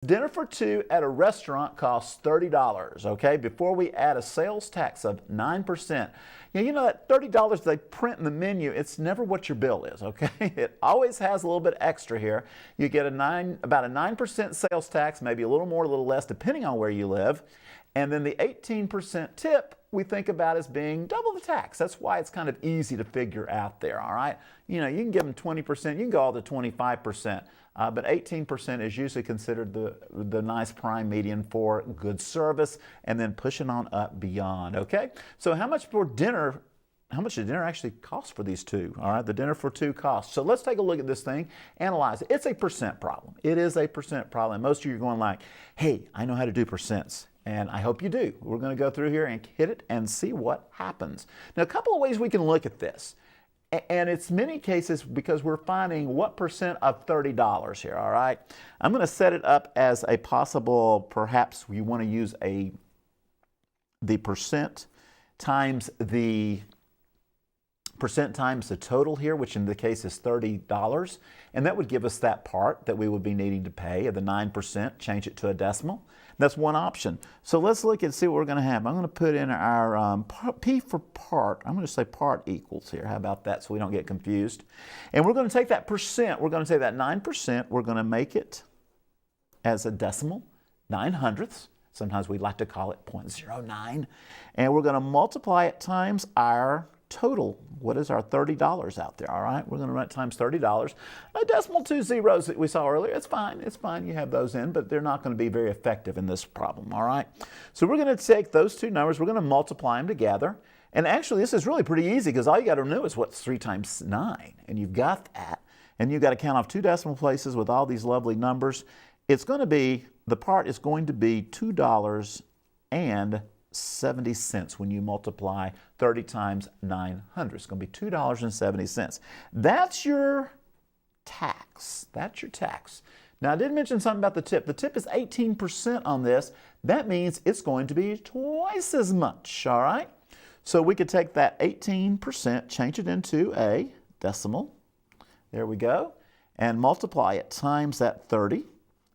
Dinner for two at a restaurant costs $30, okay, before we add a sales tax of 9%. You know that $30 they print in the menu, it's never what your bill is, okay? It always has a little bit extra here. You get about a 9% sales tax, maybe a little more, a little less, depending on where you live. And then the 18% tip we think about as being double the tax. That's why it's kind of easy to figure out there, all right? You know, you can give them 20%, you can go all to 25%, but 18% is usually considered the nice prime median for good service, and then pushing on up beyond, okay? So how much did dinner actually cost for these two? All right, the dinner for two costs. So let's take a look at this thing, analyze it. It's a percent problem. It is a percent problem. Most of you are going like, hey, I know how to do percents. And I hope you do. We're going to go through here and hit it and see what happens. Now, a couple of ways we can look at this. And it's many cases because we're finding what percent of $30 here, all right? I'm going to set it up as a possible, perhaps you want to use the percent times the total here, which in the case is $30. And that would give us that part that we would be needing to pay of the 9%, change it to a decimal. That's one option. So let's look and see what we're going to have. I'm going to put in our P for part. I'm going to say part equals here. How about that so we don't get confused? And we're going to take that percent. We're going to take that 9%. We're going to make it as a decimal, 9/100ths. Sometimes we like to call it 0.09. And we're going to multiply it times our total. What is our $30 out there? All right, we're going to run it times $30. A decimal, 2 zeros that we saw earlier, it's fine. It's fine. You have those in, but they're not going to be very effective in this problem. All right, so we're going to take those two numbers, we're going to multiply them together. And actually, this is really pretty easy because all you got to know is what's 3 times 9, and you've got that. And you've got to count off 2 decimal places with all these lovely numbers. It's going to be, the part is going to be $2.70 when you multiply 30 times 900. It's going to be $2.70. That's your tax. That's your tax. Now, I did mention something about the tip. The tip is 18% on this. That means it's going to be twice as much, all right? So we could take that 18%, change it into a decimal. There we go. And multiply it times that 30.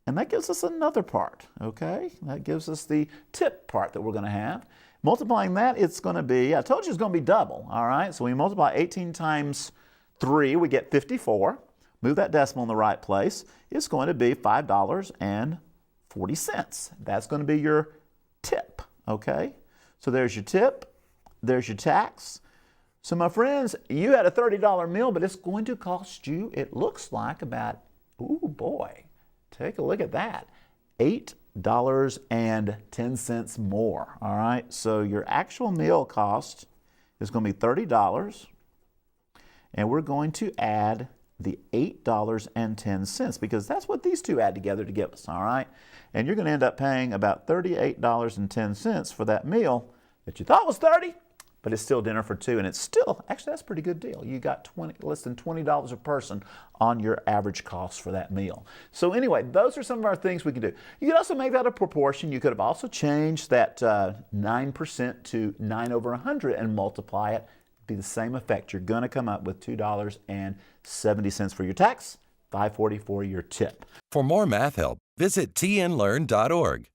And that gives us another part, okay? That gives us the tip part that we're going to have. Multiplying that, it's going to be, I told you it's going to be double, all right? So we multiply 18 times 3, we get 54. Move that decimal in the right place. It's going to be $5.40. That's going to be your tip, okay? So there's your tip, there's your tax. So my friends, you had a $30 meal, but it's going to cost you, it looks like about, ooh boy, take a look at that, $8.10 more, all right? So your actual meal cost is going to be $30, and we're going to add the $8.10 because that's what these two add together to give us, all right? And you're going to end up paying about $38.10 for that meal that you thought was $30, but it's still dinner for two, and it's still, actually that's a pretty good deal. You got less than $20 a person on your average cost for that meal. So anyway, those are some of our things we can do. You could also make that a proportion. You could have also changed that 9% to 9 over 100 and multiply it. It'd be the same effect. You're going to come up with $2.70 for your tax, $5.40 for your tip. For more math help, visit tnlearn.org.